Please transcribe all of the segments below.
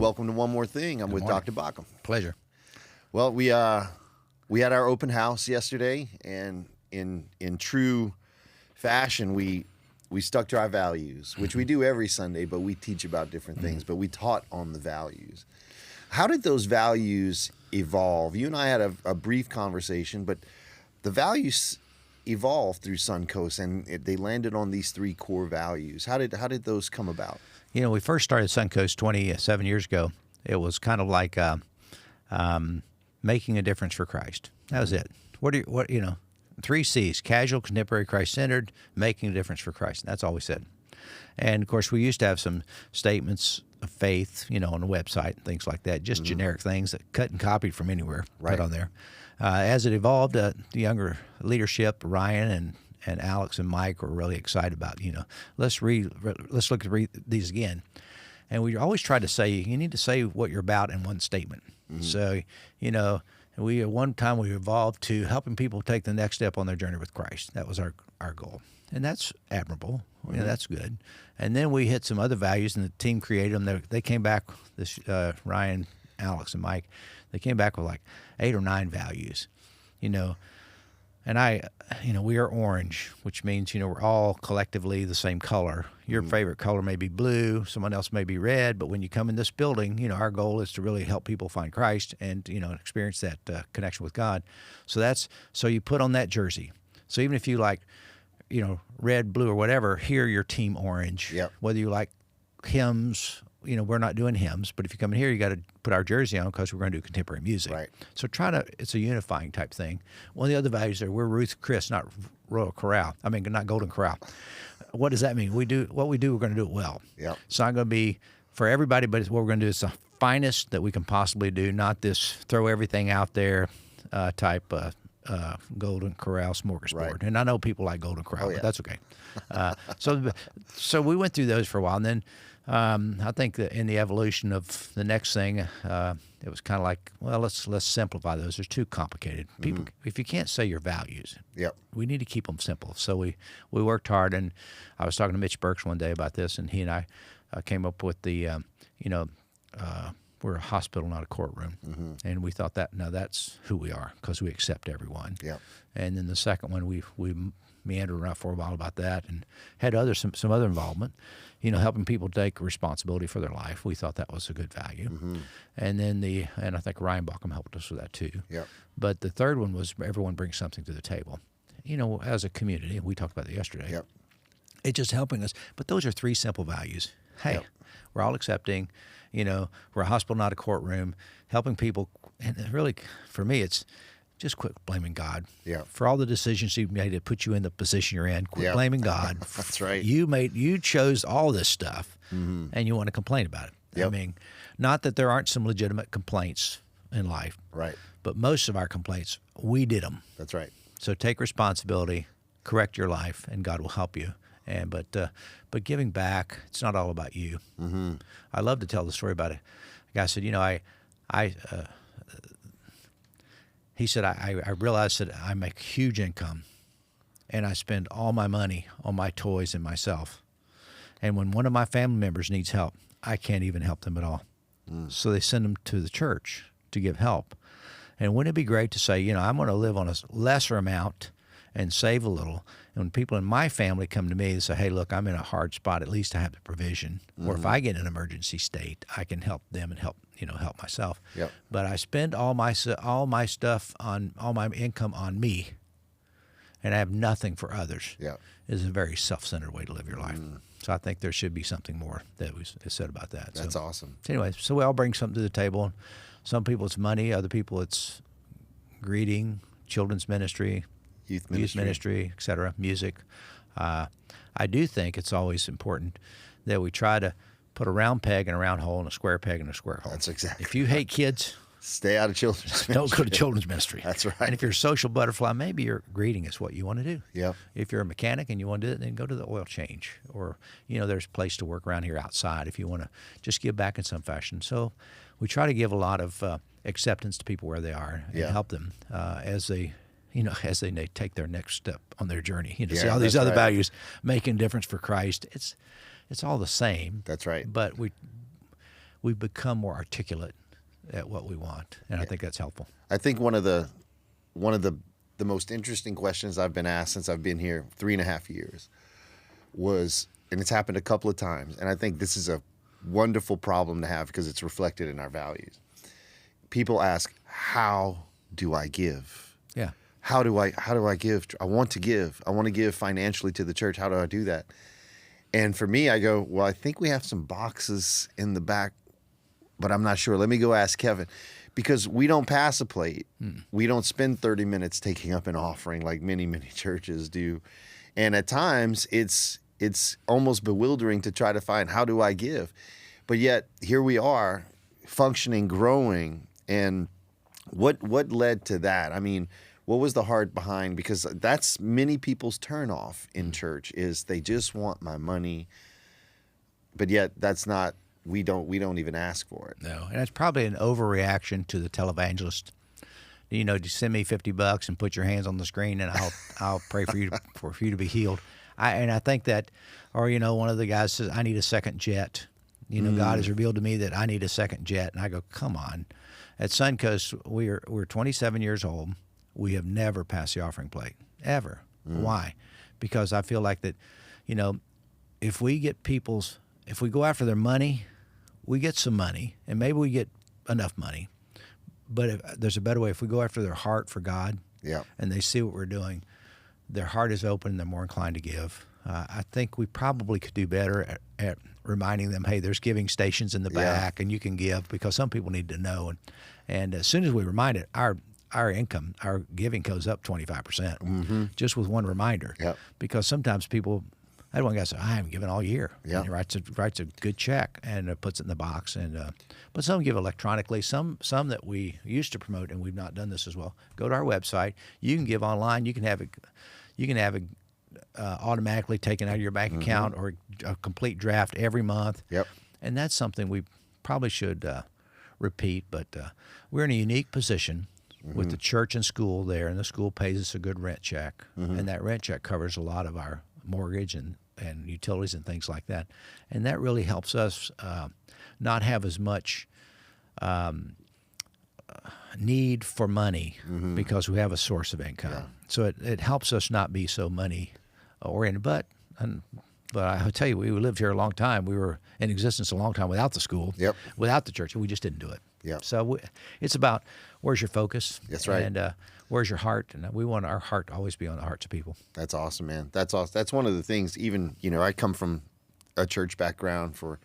welcome to One More Thing. I'm with morning. Dr. Baucom. Pleasure. Well, we had our open house yesterday, and in true fashion, we stuck to our values, which we do every Sunday, but we teach about different things. But we taught on the values. How did those values evolve? You and I had a brief conversation, but the values evolved through Suncoast, and they landed on these three core values. How did those come about? You know, we first started Suncoast 27 years ago. It was kind of like making a difference for Christ. That was it. Three C's: casual, contemporary, Christ-centered, making a difference for Christ. That's all we said. And of course, we used to have some statements of faith, on the website and things like that, just generic things that cut and copied from anywhere, put on there. As it evolved, the younger leadership, Ryan and Alex and Mike, were really excited about, let's look at these again. And we always try to say, you need to say what you're about in one statement. So, at one time we evolved to helping people take the next step on their journey with Christ. That was our goal. And that's admirable. That's good. And then we hit some other values, and the team created them. They came back, Ryan, Alex, and Mike, they came back with like 8 or 9 values, And we are orange, which means, we're all collectively the same color. Your favorite color may be blue, someone else may be red, but when you come in this building, our goal is to really help people find Christ and, experience that connection with God. So you put on that jersey. So even if you like, red, blue, or whatever, here you're team orange. Yep. Whether you like hymns, we're not doing hymns, but if you come in here, you got to put our jersey on because we're going to do contemporary music. Right. So it's a unifying type thing. One of the other values are we're Ruth Chris, not Royal Corral. Not Golden Corral. What does that mean? We're going to do it well. Yep. It's not going to be for everybody, but what we're going to do is the finest that we can possibly do, not this throw everything out there type Golden Corral smorgasbord. Right. And I know people like Golden Corral, yeah. but that's okay. So we went through those for a while, and then I think that in the evolution of the next thing, it was kind of like, well, let's simplify those. They're too complicated. People, if you can't say your values, Yep. we need to keep them simple. So we worked hard, and I was talking to Mitch Burks one day about this, and he and I came up with the, we're a hospital, not a courtroom. And we thought that's who we are because we accept everyone. Yep. And then the second one, we meandered around for a while about that and had some other involvement, helping people take responsibility for their life. We thought that was a good value. And then and I think Ryan Baucom helped us with that too. Yep. But the third one was everyone brings something to the table. As a community, we talked about that yesterday. Yep. It's just helping us. But those are 3 simple values. Hey, we're all accepting. We're a hospital, not a courtroom, helping people. And really, for me, it's just quit blaming God. Yeah. For all the decisions you made to put you in the position you're in, quit blaming God. That's right. You chose all this stuff, and you want to complain about it. Yep. Not that there aren't some legitimate complaints in life. Right. But most of our complaints, we did them. That's right. So take responsibility, correct your life, and God will help you. But giving back, it's not all about you. I love to tell the story about it. A guy said, he said, I realized that I make huge income, and I spend all my money on my toys and myself. And when one of my family members needs help, I can't even help them at all. So they send them to the church to give help. And wouldn't it be great to say, I'm going to live on a lesser amount and save a little. And when people in my family come to me and say, hey, look, I'm in a hard spot, at least I have the provision. Or if I get in an emergency state, I can help them and help myself. Yep. But I spend all my stuff on all my income on me, and I have nothing for others. Yeah. Is a very self-centered way to live your life. So I think there should be something more that was said about that. That's awesome. Anyway, so we all bring something to the table. Some people it's money, other people it's greeting, children's ministry, Youth ministry, et cetera, music. I do think it's always important that we try to put a round peg in a round hole and a square peg in a square hole. That's exactly. If you hate kids, stay out of children's ministry. don't go to children's ministry. That's right. And if you're a social butterfly, maybe your greeting is what you want to do. Yep. If you're a mechanic and you want to do it, then go to the oil change. Or, there's a place to work around here outside if you want to just give back in some fashion. So we try to give a lot of acceptance to people where they are and help them as they take their next step on their journey. See all these other values, making a difference for Christ. It's all the same. That's right. But we've become more articulate at what we want, and I think that's helpful. I think one of the most interesting questions I've been asked since I've been here 3.5 years was, and it's happened a couple of times, and I think this is a wonderful problem to have because it's reflected in our values. People ask, how do I give? Yeah. How do I give? I want to give. I want to give financially to the church. How do I do that? And for me, I go, well, I think we have some boxes in the back, but I'm not sure. Let me go ask Kevin. Because we don't pass a plate. We don't spend 30 minutes taking up an offering like many, many churches do. And at times, it's almost bewildering to try to find, how do I give? But yet, here we are, functioning, growing. And what led to that? I mean, what was the heart behind? Because that's many people's turnoff in church, is they just want my money. But yet, that's not, we don't even ask for it. No, and it's probably an overreaction to the televangelist. Just send me $50 and put your hands on the screen, and I'll pray for you to be healed. I think that, or one of the guys says, I need a second jet. God has revealed to me that I need a second jet, and I go, come on. At Suncoast, we're 27 years old. We have never passed the offering plate, ever. Why? Because I feel like that, if we go after their money, we get some money, and maybe we get enough money. But there's a better way. If we go after their heart for God, and they see what we're doing, their heart is open, and they're more inclined to give. I think we probably could do better at reminding them, hey, there's giving stations in the back, and you can give, because some people need to know. And as soon as we remind it, our income, our giving goes up 25%, just with one reminder. Because sometimes people, I had one guy say, I haven't given all year. And he writes a good check and puts it in the box. And but some give electronically. Some that we used to promote, and we've not done this as well. Go to our website. You can give online. You can have it automatically taken out of your bank account, or a complete draft every month. And that's something we probably should repeat. But we're in a unique position with the church and school there, and the school pays us a good rent check, and that rent check covers a lot of our mortgage and utilities and things like that. And that really helps us not have as much need for money, because we have a source of income. So it helps us not be so money oriented. But I'll tell you, we lived here a long time. We were in existence a long time without the school, without the church, and we just didn't do it. So it's about, where's your focus? That's right. And where's your heart? And we want our heart to always be on the hearts of people. That's awesome, man. That's awesome. That's one of the things, even, I come from a church background for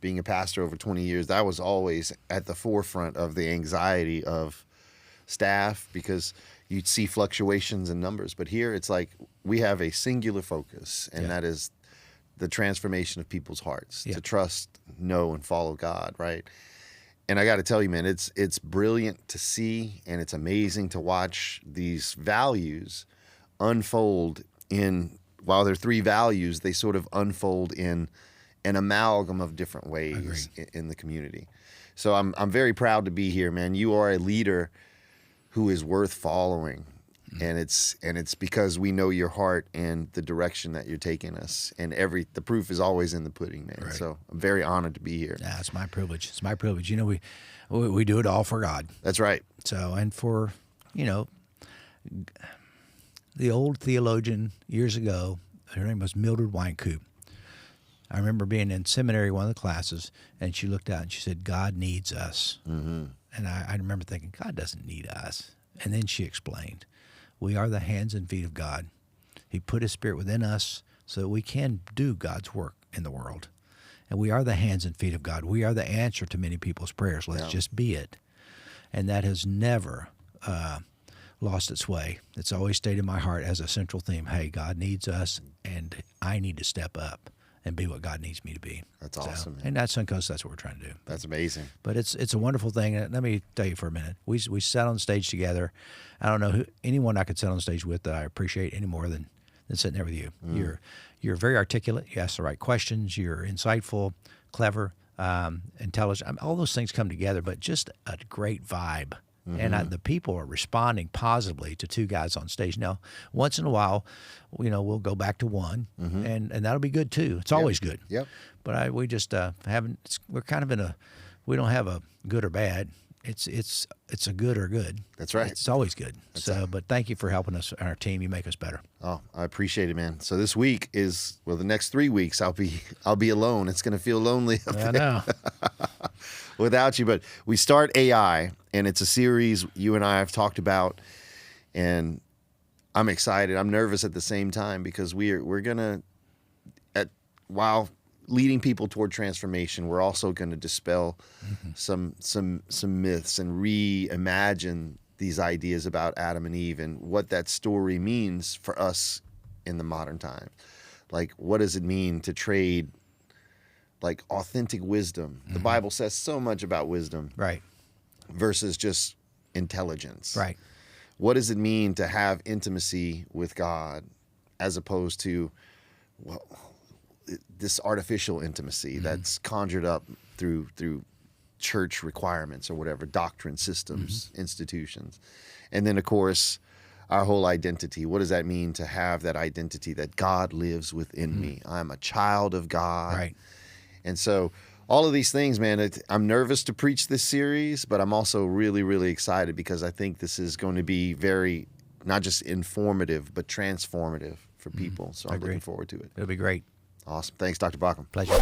being a pastor over 20 years. That was always at the forefront of the anxiety of staff, because you'd see fluctuations in numbers. But here it's like we have a singular focus, and that is the transformation of people's hearts to trust, know, and follow God, right? And I got to tell you, man, it's brilliant to see, and it's amazing to watch these values unfold while they're 3 values, they sort of unfold in an amalgam of different ways in the community. So I'm very proud to be here, man. You are a leader who is worth following. And it's because we know your heart and the direction that you're taking us, and the proof is always in the pudding, man. So I'm very honored to be here. Yeah, it's my privilege. It's my privilege. We do it all for God. That's right. So, and for the old theologian years ago, her name was Mildred Wynkoop. I remember being in seminary, one of the classes, and she looked out and she said, "God needs us." And I remember thinking, God doesn't need us. And then she explained, we are the hands and feet of God. He put His Spirit within us so that we can do God's work in the world. And we are the hands and feet of God. We are the answer to many people's prayers. Let's just be it. And that has never lost its way. It's always stayed in my heart as a central theme. Hey, God needs us, and I need to step up and be what God needs me to be. That's awesome, man. And at Suncoast, that's what we're trying to do. That's amazing. But it's a wonderful thing. And let me tell you for a minute. We sat on stage together. I don't know anyone I could sit on stage with that I appreciate any more than sitting there with you. You're very articulate. You ask the right questions. You're insightful, clever, intelligent. All those things come together, but just a great vibe. And the people are responding positively to 2 guys on stage. Now, once in a while, we'll go back to one, and that'll be good too. It's always good. But we just we're kind of in a we don't have a good or bad. It's a good or good. That's right. It's always good. But thank you for helping us and our team. You make us better. Oh, I appreciate it, man. So this week is, well, the next 3 weeks I'll be alone. It's going to feel lonely up I there know. without you. But we start AI, and it's a series you and I have talked about, and I'm excited. I'm nervous at the same time because we're gonna, while leading people toward transformation, we're also going to dispel some myths and reimagine these ideas about Adam and Eve and what that story means for us in the modern time. Like, what does it mean to trade like authentic wisdom? The Bible says so much about wisdom, Right. versus just intelligence. Right. What does it mean to have intimacy with God as opposed to, well, this artificial intimacy that's conjured up through church requirements or whatever, doctrine, systems, institutions. And then, of course, our whole identity. What does that mean to have that identity that God lives within me? I'm a child of God. Right. And so all of these things, man, I'm nervous to preach this series, but I'm also really, really excited because I think this is going to be very, not just informative, but transformative for people. So I'm looking forward to it. It'll be great. Awesome. Thanks, Dr. Baucom. Pleasure.